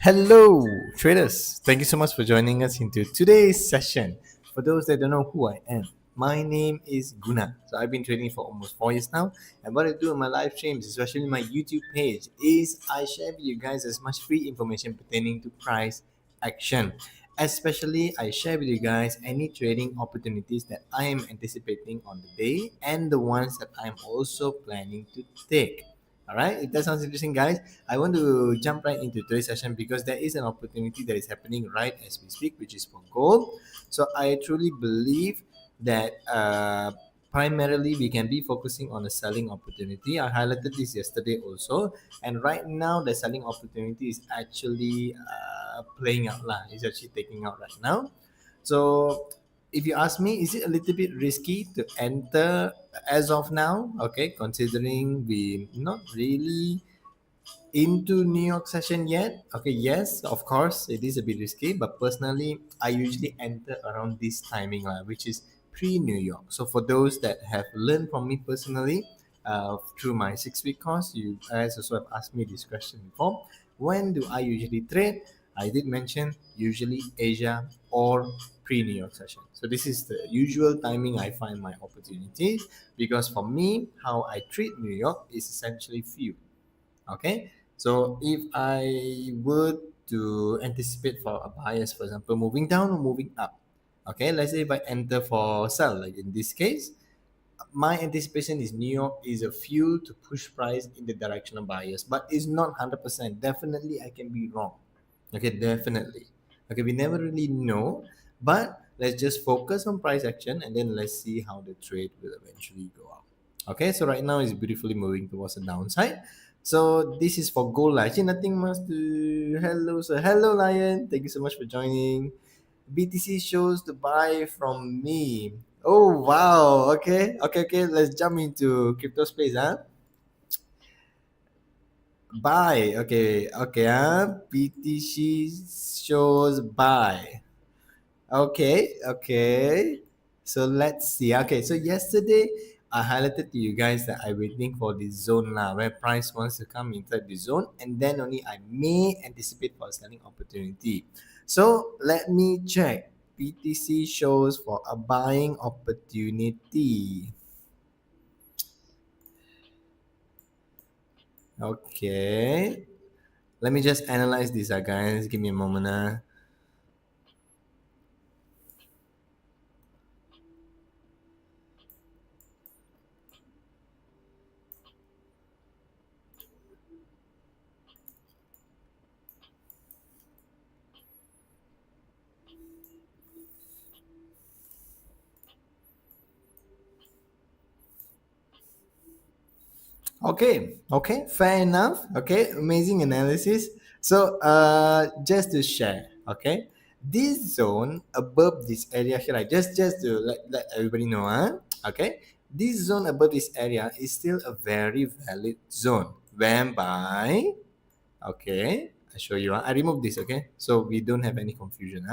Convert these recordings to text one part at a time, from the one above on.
Hello, traders. Thank you so much for joining us into today's session. For those that don't know who I am, my name is Guna. So I've been trading for almost 4 years now. And what I do in my live streams, especially my YouTube page, is I share with you guys as much free information pertaining to price action. Especially, I share with you guys any trading opportunities that I am anticipating on the day and the ones that I'm also planning to take. All right, if that sounds interesting, guys, I want to jump right into today's session because there is an opportunity that is happening right as we speak, which is for gold. So I truly believe that primarily we can be focusing on a selling opportunity. I highlighted this yesterday also, and right now the selling opportunity is actually playing out lah. It's actually taking out right now. So if you ask me, is it a little bit risky to enter as of now? Okay, considering we not really into New York session yet. Okay, yes, of course, it is a bit risky, but personally, I usually enter around this timing, which is pre New York. So for those that have learned from me personally, through my 6 week course, you guys also have asked me this question before. When do I usually trade? I did mention usually Asia or pre New York session. So this is the usual timing I find my opportunities because for me, how I treat New York is essentially few. Okay, so if I were to anticipate for a bias, for example, moving down or moving up, okay, let's say if I enter for sell, like in this case, my anticipation is New York is a fuel to push price in the direction of bias, but it's not 100%. Definitely, I can be wrong. Okay, definitely. Okay, we never really know, but let's just focus on price action and then let's see how the trade will eventually go up. Okay, so right now it's beautifully moving towards the downside. So this is for gold. Actually, nothing much to hello. So hello, Lion. Thank you so much for joining. BTC shows to buy from me. Oh wow. Okay. Let's jump into crypto space, huh? Buy. Okay, huh? BTC shows buy. Okay. So let's see. Okay, so yesterday I highlighted to you guys that I'm waiting for the zone now where price wants to come inside the zone and then only I may anticipate for a selling opportunity. So let me check. BTC shows for a buying opportunity. Okay. Let me just analyze this, guys. Give me a moment. Okay, fair enough. Okay, amazing analysis. So, just to share, okay, this zone above this area here, like just to let everybody know, okay, this zone above this area is still a very valid zone, whereby, okay, I show you, I remove this, okay, so we don't have any confusion,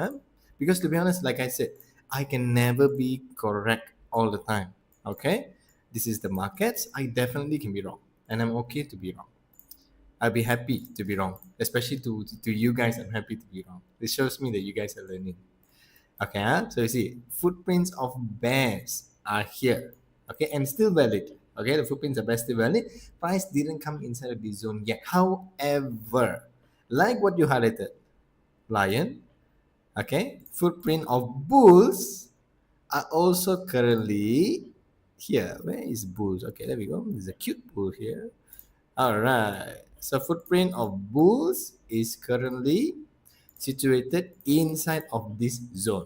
because to be honest, like I said, I can never be correct all the time, okay. This is the markets. I definitely can be wrong, and I'm okay to be wrong. I'll be happy to be wrong, especially to you guys. I'm happy to be wrong. This shows me that you guys are learning. Okay, so you see, footprints of bears are here. Okay, and still valid. Okay, the footprints of bears still valid. Price didn't come inside of the zone yet. However, like what you highlighted, lion. Okay, footprint of bulls are also currently here. Where is bulls? Okay, there we go. There's a cute bull here. All right. So footprint of bulls is currently situated inside of this zone.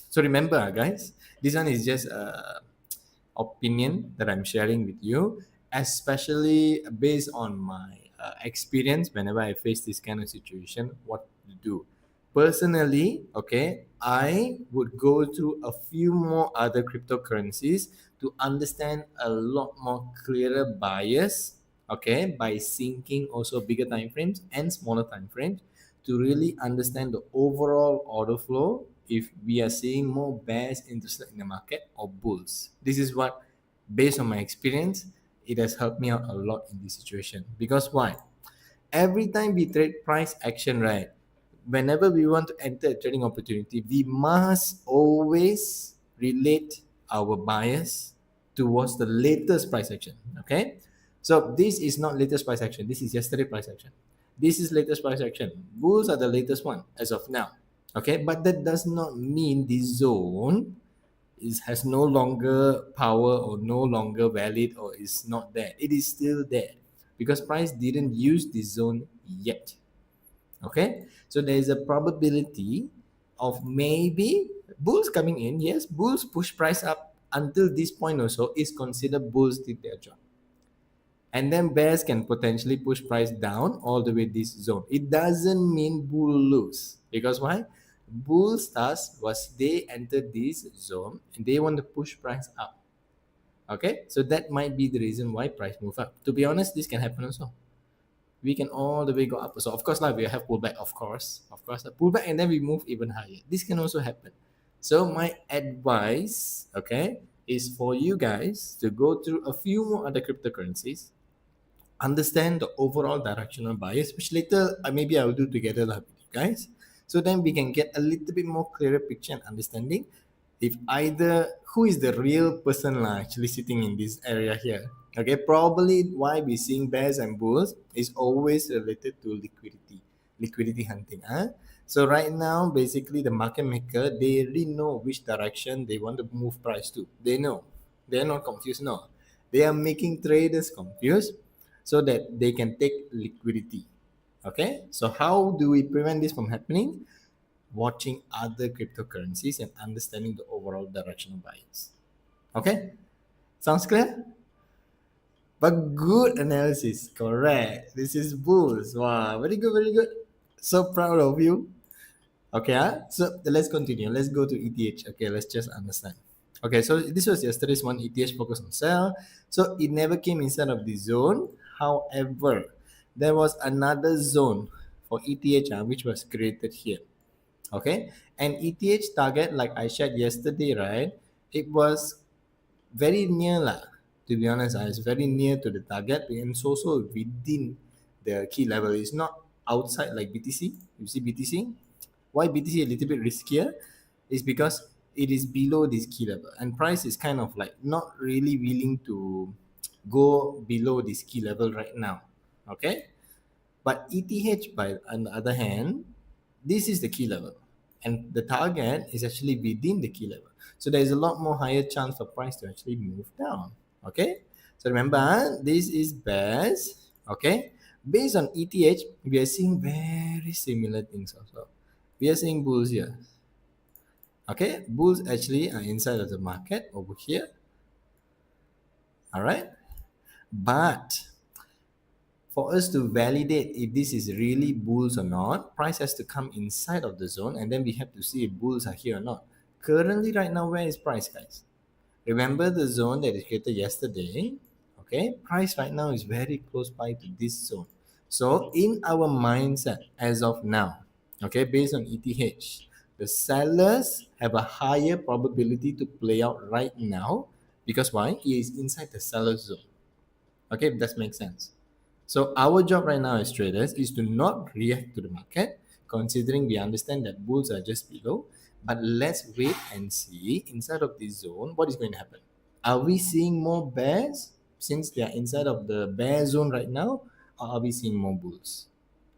So remember, guys, this one is just a opinion that I'm sharing with you, especially based on my experience whenever I face this kind of situation, what to do. Personally, okay, I would go through a few more other cryptocurrencies to understand a lot more clearer bias, okay, by syncing also bigger time frames and smaller time frames to really understand the overall order flow if we are seeing more bears interested in the market or bulls. This is what, based on my experience, it has helped me out a lot in this situation. Because why? Every time we trade price action, right, whenever we want to enter a trading opportunity, we must always relate our bias towards the latest price action. Okay, so this is not latest price action. This is yesterday price action. This is latest price action. Bulls are the latest one as of now. Okay, but that does not mean the zone has no longer power or no longer valid or is not there. It is still there because price didn't use the zone yet. Okay, so there is a probability of maybe bulls coming in. Yes, bulls push price up until this point also is considered bulls did their job, and then bears can potentially push price down all the way this zone. It doesn't mean bull lose, because why? Bulls task was they entered this zone and they want to push price up. Okay, so that might be the reason why price move up. To be honest, this can happen also. We can all the way go up. So of course now we have pullback, of course, a pullback, and then we move even higher. This can also happen. So my advice, okay, is for you guys to go through a few more other cryptocurrencies, understand the overall directional bias, which later maybe I'll do together with you guys. So then we can get a little bit more clearer picture and understanding if either who is the real person actually sitting in this area here. Okay, probably why we're seeing bears and bulls is always related to liquidity hunting. Huh? So right now, basically the market maker, they really know which direction they want to move price to. They know. They're not confused. No. They are making traders confused so that they can take liquidity. Okay, so how do we prevent this from happening? Watching other cryptocurrencies and understanding the overall directional bias. Okay, sounds clear? But good analysis, correct. This is bulls. Wow, very good, very good. So proud of you. Okay, so let's continue. Let's go to ETH. Okay, let's just understand. Okay, so this was yesterday's one. ETH focused on sell. So it never came inside of the zone. However, there was another zone for ETH which was created here. Okay, and ETH target, like I shared yesterday, right? It was very near lah. To be honest, it's very near to the target and it's also within the key level. It's not outside like BTC. You see BTC? Why BTC a little bit riskier is because it is below this key level and price is kind of like not really willing to go below this key level right now. Okay, but ETH, by on the other hand, this is the key level, and the target is actually within the key level. So there is a lot more higher chance for price to actually move down. Okay, so remember, this is bears. Okay, based on ETH, we are seeing very similar things also. We are seeing bulls here. Okay, bulls actually are inside of the market over here. All right, but for us to validate if this is really bulls or not, price has to come inside of the zone and then we have to see if bulls are here or not. Currently, right now, where is price, guys? Remember the zone that is created yesterday? Okay, price right now is very close by to this zone. So in our mindset as of now, okay, based on ETH, the sellers have a higher probability to play out right now because why? It is inside the seller zone. Okay, that makes sense. So our job right now as traders is to not react to the market, considering we understand that bulls are just below. But let's wait and see inside of this zone what is going to happen. Are we seeing more bears since they are inside of the bear zone right now, or are we seeing more bulls?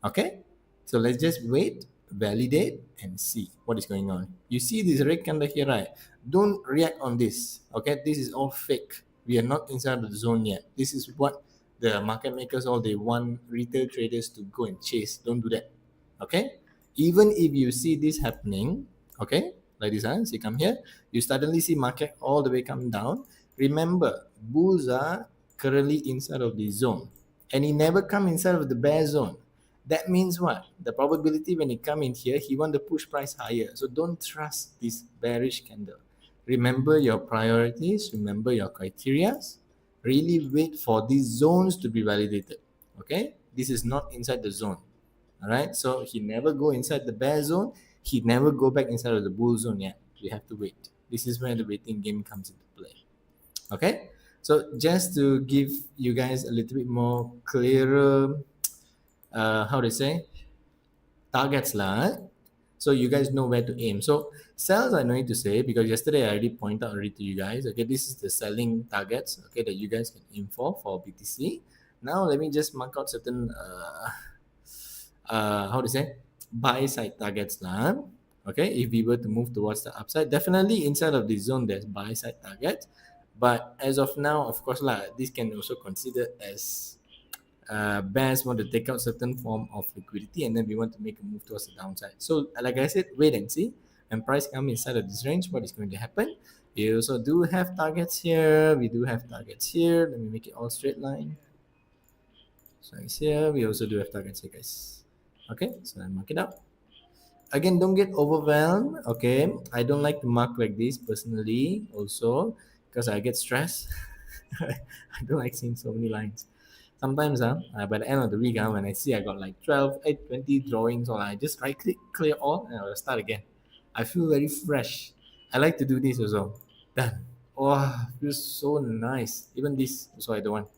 Okay, so let's just wait, validate, and see what is going on. You see this red candle here, right? Don't react on this. Okay, this is all fake. We are not inside of the zone yet. This is what the market makers all they want retail traders to go and chase. Don't do that. Okay, even if you see this happening, okay, like this, so you come here, you suddenly see market all the way come down. Remember, bulls are currently inside of the zone, and he never come inside of the bear zone. That means what? The probability when he come in here, he want to push price higher. So don't trust this bearish candle. Remember your priorities. Remember your criterias. Really wait for these zones to be validated. Okay, this is not inside the zone. All right, so he never go inside the bear zone. He never go back inside of the bull zone yet. We have to wait. This is where the waiting game comes into play. Okay, so just to give you guys a little bit more clearer, how to say, targets lah. So you guys know where to aim. So sells I no need to say because yesterday I already pointed out already to you guys. Okay, this is the selling targets. Okay, that you guys can aim for BTC. Now let me just mark out certain how to say buy side targets lah. Okay, if we were to move towards the upside, definitely inside of this zone there's buy side targets. But as of now, of course lah, this can also consider as bears want to take out certain form of liquidity and then we want to make a move towards the downside. So like I said, wait and see. When price come inside of this range, what is going to happen? We also do have targets here. We do have targets here. Let me make it all straight line. So it's here. We also do have targets here, guys. Okay, so I mark it up. Again, don't get overwhelmed. Okay, I don't like to mark like this personally, also because I get stressed. I don't like seeing so many lines. Sometimes by the end of the week when I see I got like 12, 8, 20 drawings or I just right click clear all and I'll start again. I feel very fresh. I like to do this also. Done. Oh, feels so nice. Even this also I don't want.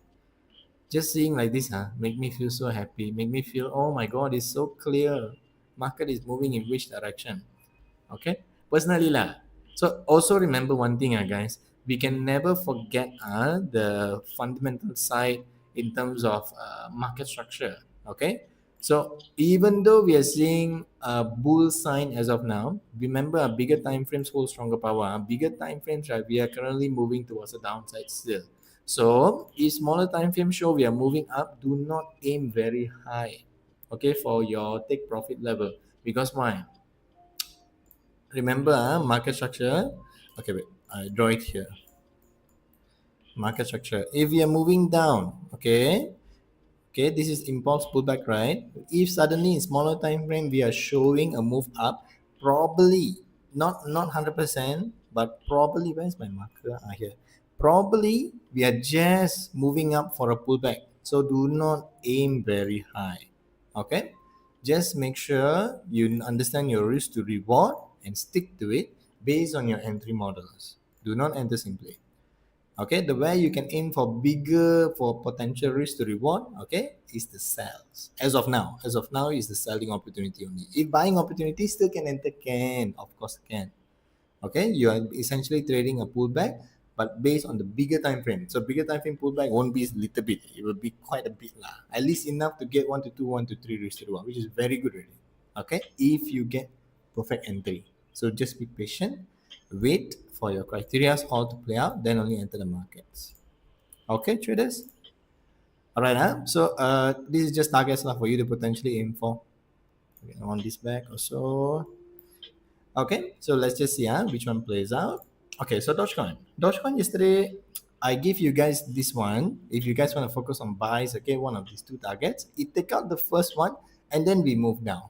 Just seeing like this make me feel so happy. Make me feel, oh my god, it's so clear. Market is moving in which direction. Okay, personally lah. So also remember one thing guys, we can never forget the fundamental side in terms of market structure. Okay, so even though we are seeing a bull sign as of now, remember bigger time frames hold stronger power. Bigger time frames, right, we are currently moving towards the downside still. So if smaller time frame show we are moving up, do not aim very high, okay, for your take profit level. Because why? Remember market structure. Okay, wait, I draw it here. Market structure, if we are moving down, okay, this is impulse pullback, right? If suddenly in smaller time frame we are showing a move up, probably not 100%, but probably, where's my marker here, probably we are just moving up for a pullback. So do not aim very high. Okay, just make sure you understand your risk to reward and stick to it based on your entry models. Do not enter simply. Okay, the way you can aim for bigger for potential risk to reward, okay, is the sales. As of now is the selling opportunity only. If buying opportunity still can enter, can, of course can. Okay, you are essentially trading a pullback, but based on the bigger time frame. So bigger time frame pullback won't be a little bit, it will be quite a bit lah. At least enough to get 1 to 2, 1 to 3 risk to reward, which is very good already. Okay, if you get perfect entry. So just be patient, wait for your criteria all to play out, then only enter the markets. Okay, traders. All right, so this is just targets for you to potentially aim for. Okay, on this back also. Okay, so let's just see which one plays out. Okay, so Dogecoin. Dogecoin yesterday, I give you guys this one. If you guys want to focus on buys, okay, one of these two targets, it take out the first one and then we move down.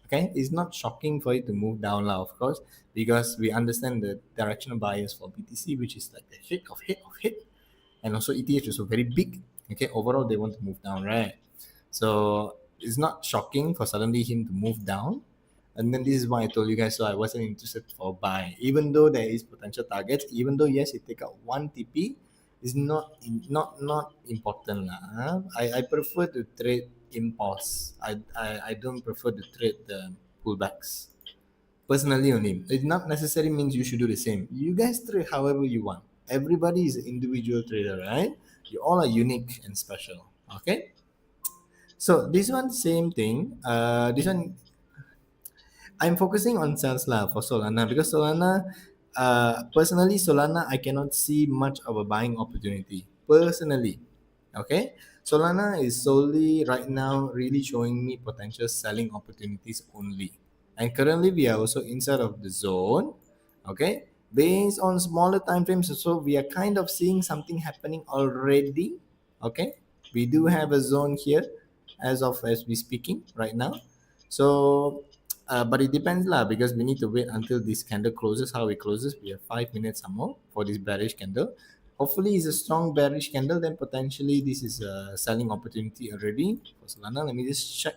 Okay, it's not shocking for it to move down now, of course, because we understand the directional bias for BTC, which is like the hit, and also ETH is also very big. Okay, overall they want to move down, right? So it's not shocking for suddenly him to move down. And then this is why I told you guys, so I wasn't interested for buy, even though there is potential targets. Even though yes, it take out one TP, is not important lah. I prefer to trade impulse. I don't prefer to trade the pullbacks. Personally only, it not necessarily means you should do the same. You guys trade however you want. Everybody is an individual trader, right? You all are unique and special. Okay. So this one same thing. This one I'm focusing on sales lah for Solana because Solana, personally, Solana, I cannot see much of a buying opportunity personally. Okay, Solana is solely right now really showing me potential selling opportunities only, and currently we are also inside of the zone. Okay, based on smaller time frames, so we are kind of seeing something happening already. Okay, we do have a zone here as we speaking right now. So but it depends lah because we need to wait until this candle closes. How it closes, we have 5 minutes or more for this bearish candle. Hopefully, it's a strong bearish candle. Then potentially this is a selling opportunity already for Solana. Let me just check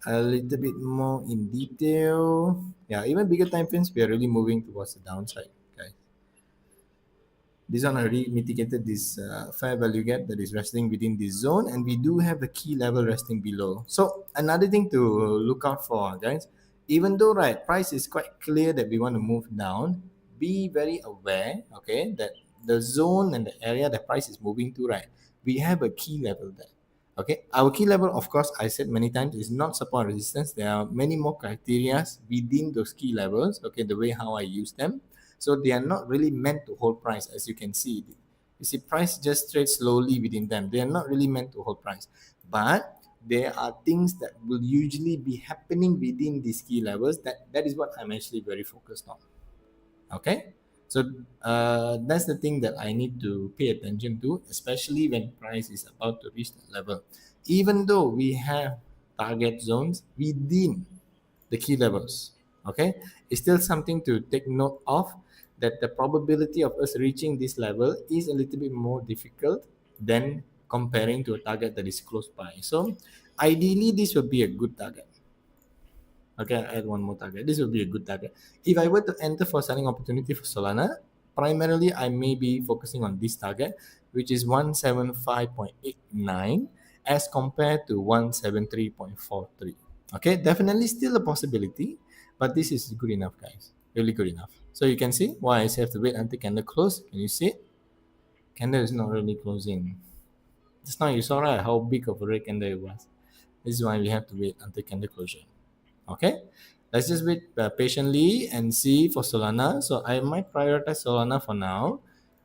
a little bit more in detail. Yeah, even bigger time frames, we are really moving towards the downside. Okay. This one already mitigated this fair value gap that is resting within this zone, and we do have the key level resting below. So another thing to look out for, guys, even though right price is quite clear that we want to move down, be very aware, okay, that the zone and the area the price is moving to, right, we have a key level there. Okay, our key level, of course, I said many times, is not support resistance. There are many more criteria within those key levels. Okay, the way how I use them, so they are not really meant to hold price, as you can see. You see, price just trades slowly within them. They are not really meant to hold price, but there are things that will usually be happening within these key levels. That is what I'm actually very focused on. Okay, so that's the thing that I need to pay attention to, especially when price is about to reach that level. Even though we have target zones within the key levels, okay, it's still something to take note of, that the probability of us reaching this level is a little bit more difficult than comparing to a target that is close by. So ideally this would be a good target. Okay, I add one more target. This will be a good target. If I were to enter for selling opportunity for Solana, primarily I may be focusing on this target, which is 175.89 as compared to 173.43. Okay, definitely still a possibility, but this is good enough, guys. Really good enough. So you can see why I say have to wait until candle close. Can you see it? Candle is not really closing. Just now you saw, right, how big of a red candle it was. This is why we have to wait until candle closure. Okay, let's just wait patiently and see for Solana. So I might prioritize Solana for now,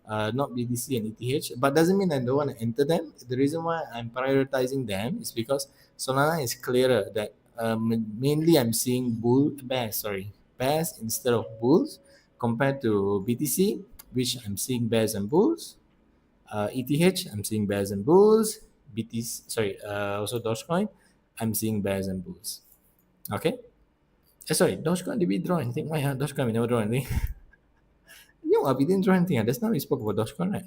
not BTC and ETH, but doesn't mean I don't want to enter them. The reason why I'm prioritizing them is because Solana is clearer that mainly I'm seeing bears instead of bulls, compared to BTC, which I'm seeing bears and bulls. ETH, I'm seeing bears and bulls. BTC, also Dogecoin, I'm seeing bears and bulls. Okay. Sorry, Dogecoin, did we draw anything? Why, Dogecoin, we never draw anything. No, we didn't draw anything. That's not we spoke about Dogecoin, right?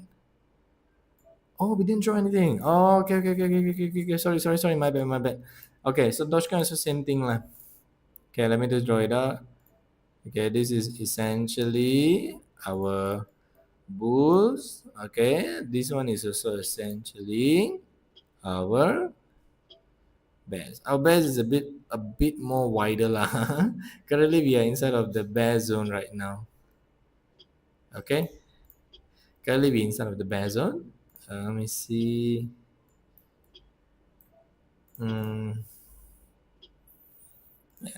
Oh, we didn't draw anything. Oh, okay. Sorry. My bad. Okay, so Dogecoin is the same thing, lah. Okay, let me just draw it out. Okay, this is essentially our bulls. Okay, this one is also essentially our bears. Our bears is a bit more wider, lah. Currently, we are inside of the bear zone right now. Okay, currently we inside of the bear zone. Let me see. Hmm,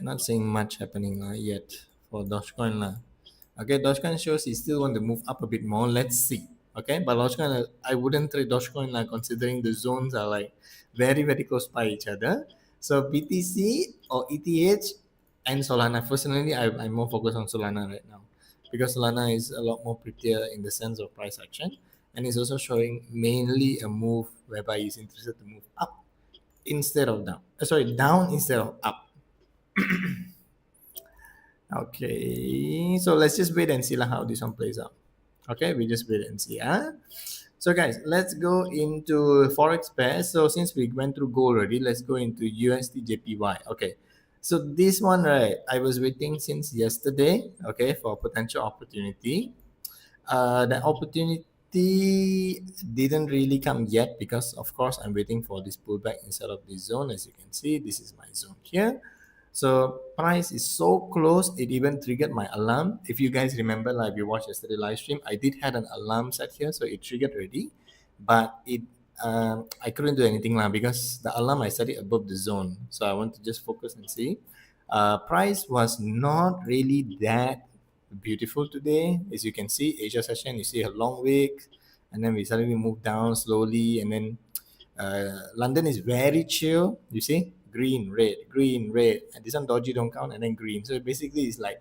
not seeing much happening yet for Dogecoin lah. Okay, Dogecoin shows he still want to move up a bit more. Let's see. Okay, but Dogecoin, I wouldn't trade Dogecoin lah, considering the zones are like very close by each other. So BTC or ETH and Solana. Personally, I'm more focused on Solana right now, because Solana is a lot more prettier in the sense of price action, and it's also showing mainly a move whereby he's interested to move up instead of down. Sorry, down instead of up. Okay, so let's just wait and see lah how this one plays out. Okay, we just wait and see. So guys, let's go into forex pairs. So since we went through gold already, let's go into USD JPY. Okay, so this one, right, I was waiting since yesterday, okay, for a potential opportunity. The opportunity didn't really come yet, because of course I'm waiting for this pullback inside of this zone. As you can see, this is my zone here. So price is so close, it even triggered my alarm. If you guys remember, like we watched yesterday live stream, I did had an alarm set here, so it triggered already, but I couldn't do anything now, because the alarm I set it above the zone. So I want to just focus and see. Price was not really that beautiful today. As you can see, Asia session, you see a long wick, and then we suddenly move down slowly, and then London is very chill. You see, green, red, and this one dodgy don't count, and then green. So basically, it's like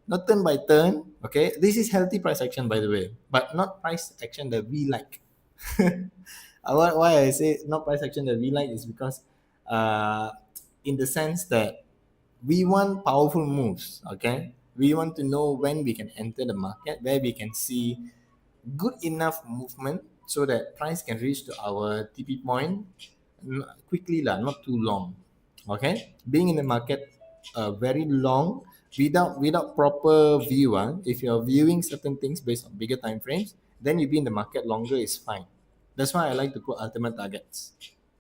not turn by turn. Okay, this is healthy price action, by the way, but not price action that we like. Why I say not price action that we like is because, in the sense that we want powerful moves. Okay, we want to know when we can enter the market, where we can see good enough movement so that price can reach to our TP point quickly lah, not too long. Okay, being in the market very long without proper view. If you're viewing certain things based on bigger time frames, then you be in the market longer is fine. That's why I like to put ultimate targets.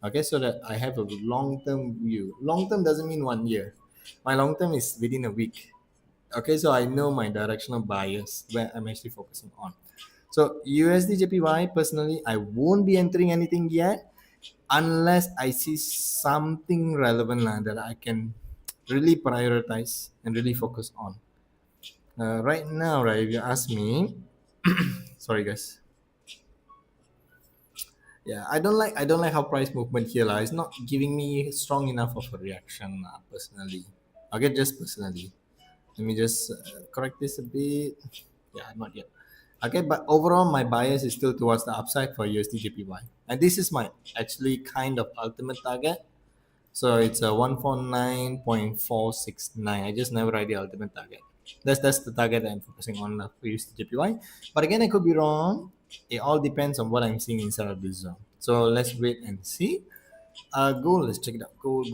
Okay, so that I have a long term view. Long term doesn't mean 1 year. My long term is within a week. Okay, so I know my directional bias where I'm actually focusing on. So USD JPY personally, I won't be entering anything yet unless I see something relevant that I can really prioritize and really focus on. Right now, right, if you ask me, sorry guys, yeah, I don't like how price movement here it's not giving me strong enough of a reaction personally. Okay, just personally. Let me just correct this a bit. Yeah, not yet. Okay, but overall, my bias is still towards the upside for USD JPY, and this is my actually kind of ultimate target. So it's a 149.469. I just never write the ultimate target. That's the target that I'm focusing on for USD JPY. But again, I could be wrong. It all depends on what I'm seeing inside of this zone. So let's wait and see. Gold, let's check it out. Gold.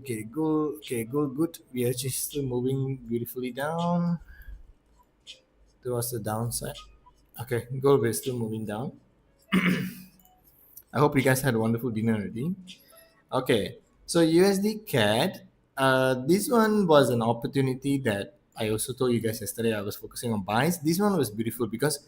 Okay, gold. Okay, gold, good. We are just still moving beautifully down towards the downside. Okay, gold, we're still moving down. I hope you guys had a wonderful dinner already. Okay, so USD CAD. This one was an opportunity that I also told you guys yesterday. I was focusing on buys. This one was beautiful because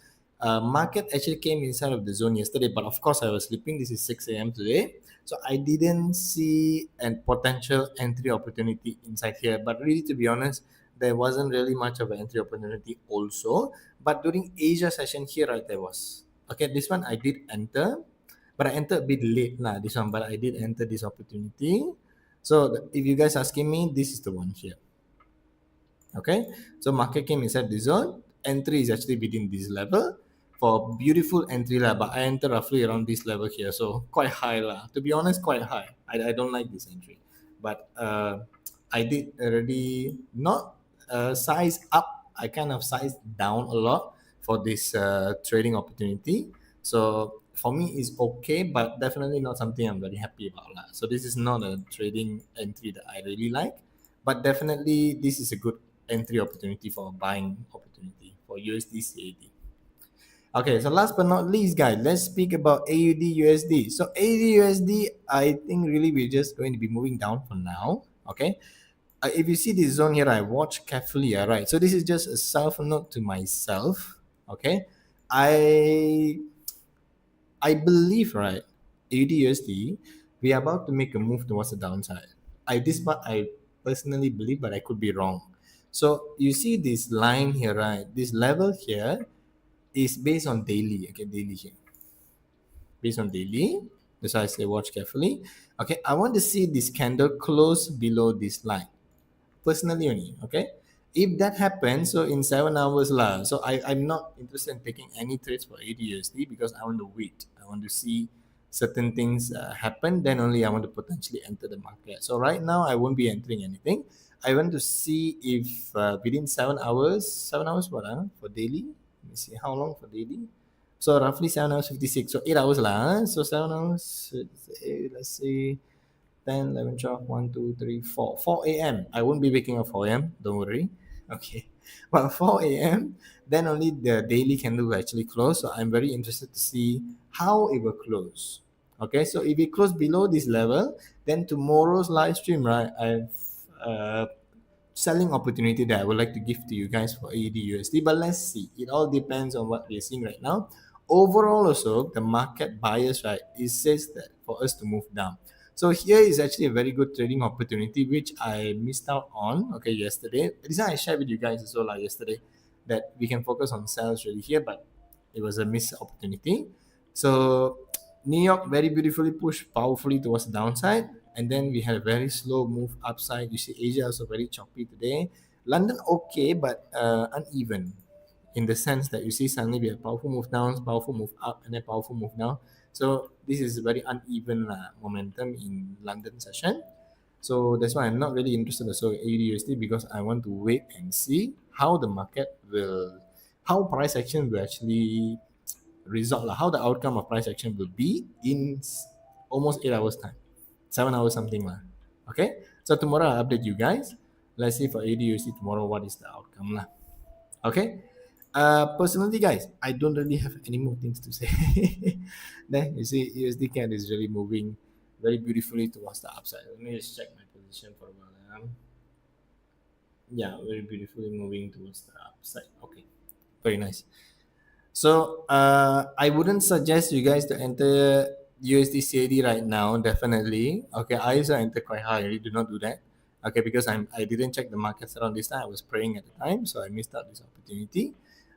market actually came inside of the zone yesterday, but of course I was sleeping. This is 6 a.m. today, so I didn't see a potential entry opportunity inside here. But really, to be honest, there wasn't really much of an entry opportunity also. But during Asia session here, right, there was. Okay, this one I did enter, but I entered a bit late lah this one, but I did enter this opportunity. So if you guys asking me, this is the one here. Okay, so market came inside this zone. Entry is actually within this level for beautiful entry lah. But I enter roughly around this level here, so quite high lah. To be honest, quite high. I don't like this entry, but I did already not size up. I kind of sized down a lot for this trading opportunity. So for me, it's okay, but definitely not something I'm very happy about lah. So this is not a trading entry that I really like, but definitely this is a good entry opportunity for a buying opportunity for USD CAD. Okay, so last but not least, guys, let's speak about AUD USD. So AUD USD, I think really we're just going to be moving down for now. Okay, if you see this zone here, I watch carefully. All right, so this is just a self note to myself. Okay, I I believe, right, AUD we are about to make a move towards the downside. This part I personally believe, but I could be wrong. So you see this line here, right? This level here is based on daily. Okay, daily here. Based on daily. That's why I say watch carefully. Okay, I want to see this candle close below this line. Personally only, okay? If that happens, so in 7 hours lah, so I'm not interested in taking any trades for ADUSD because I want to wait. I want to see certain things happen, then only I want to potentially enter the market. So right now I won't be entering anything. I want to see if within 7 hours, 7 hours what for daily? Let me see how long for daily. So roughly 7 hours 56. So 8 hours lah. So 7 hours. Let's say 10, 11, 12, 1, 2, 3, 4. 4 a.m. I won't be waking up 4 a.m. Don't worry. Okay. But 4 a.m., then only the daily candle will actually close. So I'm very interested to see how it will close. Okay. So if it close below this level, then tomorrow's live stream, right, I've selling opportunity that I would like to give to you guys for AED USD. But let's see. It all depends on what we're seeing right now. Overall, also the market bias, right, it says that for us to move down. So here is actually a very good trading opportunity which I missed out on. Okay, yesterday. This one I shared with you guys as well like yesterday that we can focus on sales really here, but it was a missed opportunity. So New York very beautifully pushed powerfully towards the downside, and then we had a very slow move upside. You see Asia also very choppy today. London okay, but uneven in the sense that you see suddenly we have powerful move down, powerful move up, and then powerful move down. So this is very uneven momentum in London session. So that's why I'm not really interested also in AUD because I want to wait and see how the market will, how price action will actually result, how the outcome of price action will be in almost 8 hours time, 7 hours something lah. Okay, so tomorrow I'll update you guys. Let's see for AUD tomorrow what is the outcome lah. Okay, Personally, guys, I don't really have any more things to say. There, you see, USD CAD is really moving very beautifully towards the upside. Let me just check my position for a while. Yeah, very beautifully moving towards the upside. Okay, very nice. So I wouldn't suggest you guys to enter USD CAD right now. Definitely. Okay, I also enter quite high. I really do not do that. Okay, because I didn't check the markets around this time. I was praying at the time, so I missed out this opportunity.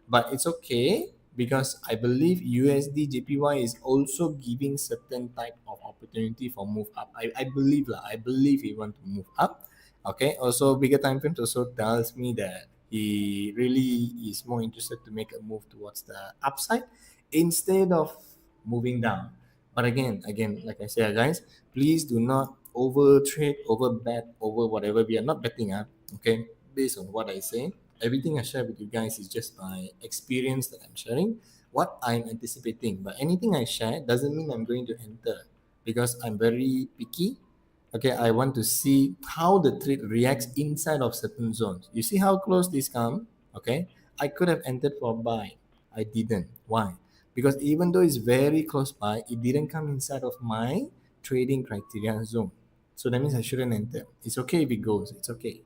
But it's okay because I believe USD JPY is also giving certain type of opportunity for move up. I believe lah. I believe he want to move up. Okay. Also, bigger time frames also tells me that he really is more interested to make a move towards the upside instead of moving down. But again, like I said, guys, please do not over trade, over bet, over whatever. We are not betting, okay? Based on what I say, everything I share with you guys is just my experience that I'm sharing, what I'm anticipating. But anything I share doesn't mean I'm going to enter because I'm very picky. Okay, I want to see how the trade reacts inside of certain zones. You see how close this come? Okay, I could have entered for buy. I didn't. Why? Because even though it's very close by, it didn't come inside of my trading criteria zone. So that means I shouldn't enter. It's okay if it goes. It's okay.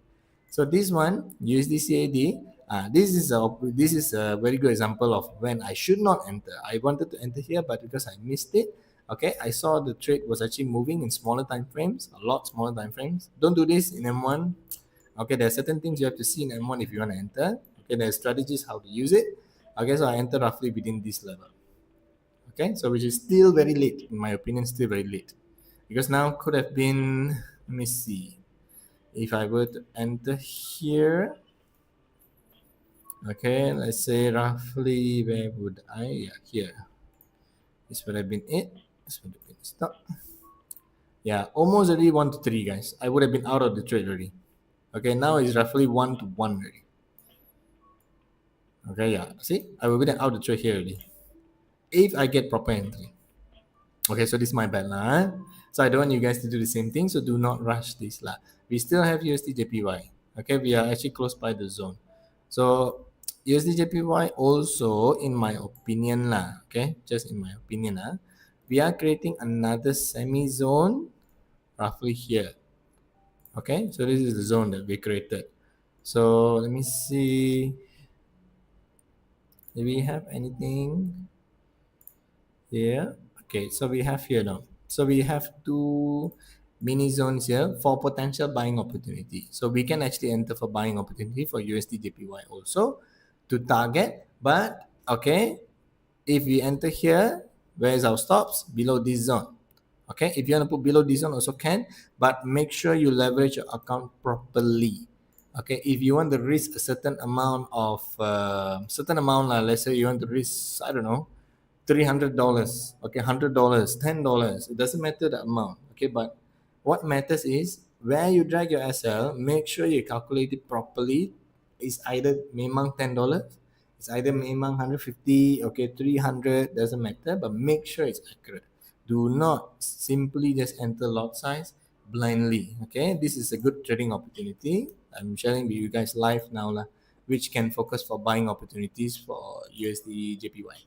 So this one, USDCAD, this is a very good example of when I should not enter. I wanted to enter here, but because I missed it, okay, I saw the trade was actually moving in smaller time frames, a lot smaller time frames. Don't do this in M1. Okay, there are certain things you have to see in M1 if you want to enter. Okay, there are strategies how to use it. Okay, so I enter roughly within this level. Okay, so which is still very late, in my opinion, still very late. Because now could have been, let me see, if I were to enter here, okay, let's say roughly where would I? Yeah, here. This would have been it. This would have been stop. Yeah, almost already 1 to 3, guys. I would have been out of the trade already. Okay, now it's roughly 1 to 1 already. Okay, yeah. See, I will be out of the trade here already. If I get proper entry. Okay, so this is my bad lah. So I don't want you guys to do the same thing. So do not rush this lah. We still have USD JPY. Okay, we are actually close by the zone. So USD JPY also, in my opinion lah. Okay, just in my opinion lah, we are creating another semi zone roughly here. Okay, so this is the zone that we created. So let me see. Do we have anything here? Okay, so we have here now. So we have two mini zones here for potential buying opportunity. So we can actually enter for buying opportunity for USD JPY also to target. But okay, if we enter here, where is our stops? Below this zone. Okay, if you want to put below this zone also can, but make sure you leverage your account properly. Okay, if you want to risk a certain amount of let's say you want to risk, I don't know, $300, okay, $100, $10, it doesn't matter the amount. Okay, but what matters is where you drag your SL, make sure you calculate it properly. It's either memang $10, it's either memang 150, okay, 300, doesn't matter, but make sure it's accurate. Do not simply just enter lot size blindly. Okay, this is a good trading opportunity. I'm sharing with you guys live now lah, which can focus for buying opportunities for USD JPY.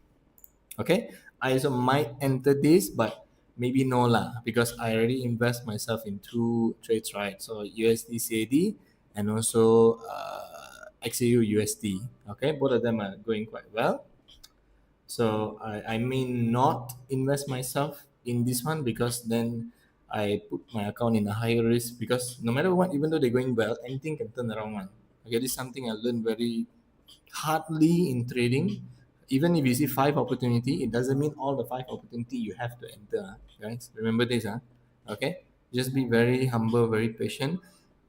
Okay, I also might enter this, but maybe no lah, because I already invest myself in two trades, right? So USD CAD and also XAU USD. Okay, both of them are going quite well. So I may not invest myself in this one because then I put my account in a higher risk, because no matter what, even though they're going well, anything can turn around one. Okay, this is something I learned very hardly in trading. Even if you see 5 opportunity, it doesn't mean all the 5 opportunity you have to enter. Guys, remember this, okay? Just be very humble, very patient.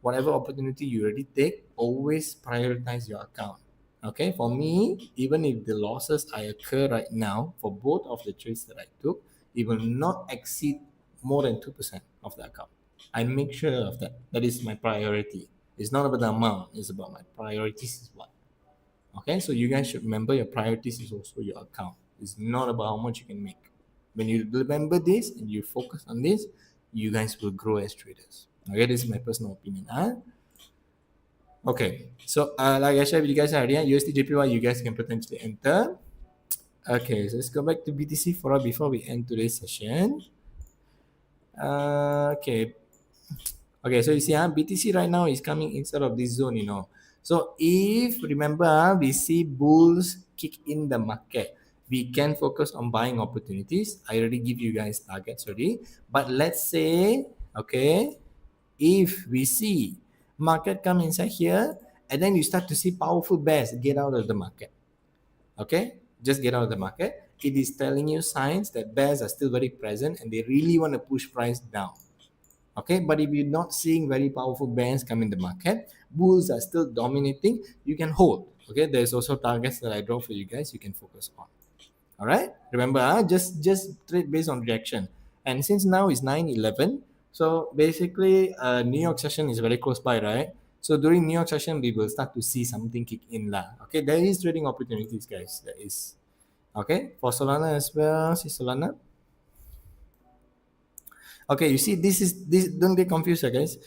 Whatever opportunity you already take, always prioritize your account. Okay, for me, even if the losses I occur right now for both of the trades that I took, it will not exceed more than 2% of the account. I make sure of that. That is my priority. It's not about the amount, it's about my priorities is what. Okay, so you guys should remember your priorities is also your account. It's not about how much you can make. When you remember this and you focus on this, you guys will grow as traders. Okay, this is my personal opinion. Okay, so like I shared with you guys earlier, USD JPY, you guys can potentially enter. Okay, so let's go back to BTC for before we end today's session. Okay, okay, so you see, BTC right now is coming inside of this zone, So if remember, we see bulls kick in the market, we can focus on buying opportunities. I already give you guys targets already. But let's say, okay, if we see market come inside here, and then you start to see powerful bears get out of the market. Okay, just get out of the market. It is telling you signs that bears are still very present and they really want to push price down. Okay, but if you're not seeing very powerful bands come in the market, bulls are still dominating, you can hold. Okay, there's also targets that I draw for you guys, you can focus on. All right, remember, just trade based on reaction. And since now is 9/11, so basically New York session is very close by, right? So during New York session we will start to see something kick in lah. Okay, there is trading opportunities, guys, there is. Okay, for Solana as well. See Solana. Okay, you see, this. Don't get confused, guys.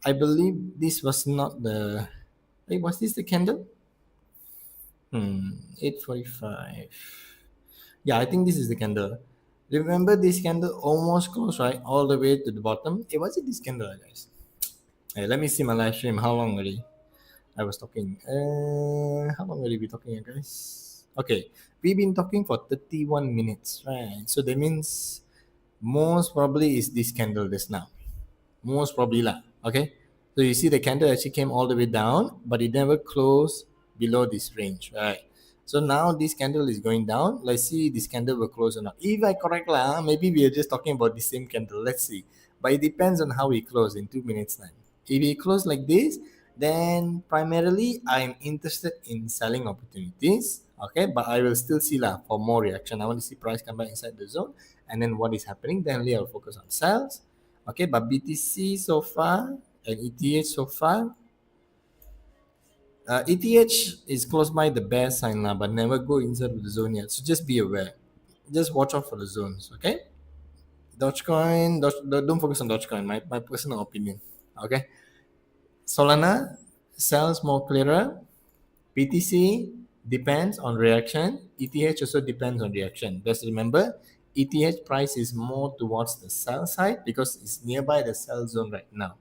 I believe this was not the. Wait, was this the candle? 8:45. Yeah, I think this is the candle. Remember, this candle almost closed right all the way to the bottom. It was it this candle, guys? Hey, let me see my live stream. How long already? I was talking. How long already we talking, guys? Okay, we've been talking for 31 minutes, right? So that means most probably is this candle just now. Most probably lah. Okay. So you see the candle actually came all the way down, but it never closed below this range, right? So now this candle is going down. Let's see this candle will close or not. If I correct lah, maybe we are just talking about the same candle. Let's see. But it depends on how we close in 2 minutes time. If we close like this, then primarily I'm interested in selling opportunities. Okay, but I will still see lah for more reaction. I want to see price come back inside the zone, and then what is happening. Then I'll focus on sales. Okay, but BTC so far and ETH so far, ETH is close by the bear sign now, but never go inside of the zone yet. So just be aware. Just watch out for the zones. Okay. Dogecoin, don't focus on Dogecoin. My personal opinion. Okay. Solana sells more clearer. BTC depends on reaction. ETH also depends on reaction. Just remember, ETH price is more towards the sell side because it's nearby the sell zone right now.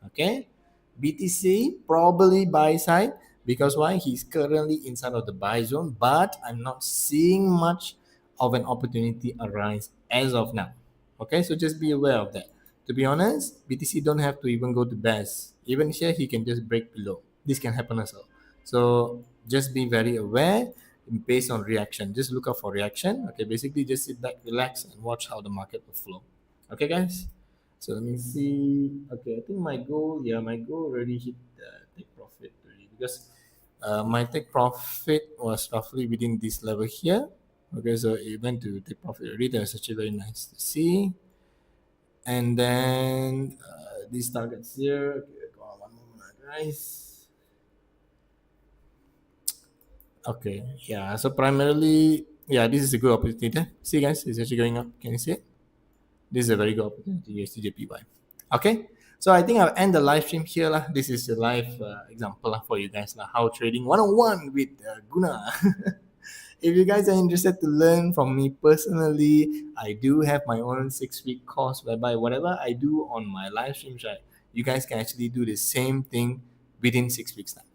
Okay. BTC probably buy side because why? He's currently inside of the buy zone, but I'm not seeing much of an opportunity arise as of now. Okay, so just be aware of that. To be honest, BTC don't have to even go to best. Even here, he can just break below. This can happen as well. So just be very aware based on reaction. Just look out for reaction. Okay, basically just sit back, relax, and watch how the market will flow. Okay, guys. So let me see. Okay, I think my goal already hit the take profit already because my take profit was roughly within this level here. Okay, so it went to take profit already. That's actually very nice to see. And then these targets here. Okay, go on one moment, guys. Okay, yeah. So primarily, yeah, this is a good opportunity. See, guys, it's actually going up. Can you see it? This is a very good opportunity, USDJPY. Okay, so I think I'll end the live stream here. Lah. This is a live example lah, for you guys. Lah, how trading 101 with Guna. If you guys are interested to learn from me personally, I do have my own 6-week course whereby whatever I do on my live streams, right, you guys can actually do the same thing within 6 weeks time.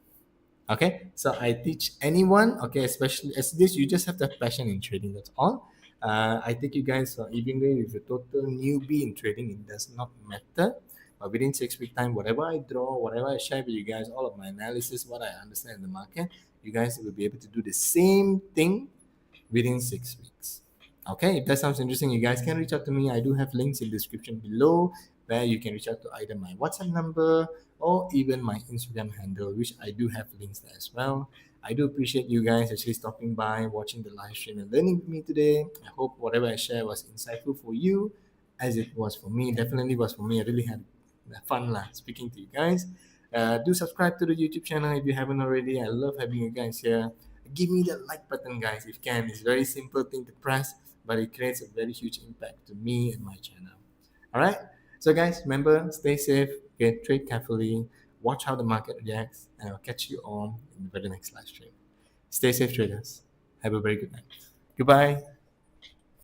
Okay, so I teach anyone, okay, especially as this, you just have to have passion in trading, that's all. I take you guys, even though if you're a total newbie in trading, it does not matter. But within 6 week time, whatever I draw, whatever I share with you guys, all of my analysis, what I understand in the market, you guys will be able to do the same thing within 6 weeks. Okay, if that sounds interesting, you guys can reach out to me. I do have links in the description below where you can reach out to either my WhatsApp number or even my Instagram handle, which I do have links there as well. I do appreciate you guys actually stopping by, watching the live stream, and learning with me today. I hope whatever I share was insightful for you, as it was for me. Definitely was for me. I really had fun speaking to you guys. Do subscribe to the YouTube channel if you haven't already. I love having you guys here. Give me the like button, guys, if you can. It's a very simple thing to press, but it creates a very huge impact to me and my channel. All right. So, guys, remember, stay safe. Okay, trade carefully. watch how the market reacts, and I'll catch you all in the very next live stream. Stay safe, traders. Have a very good night. Goodbye.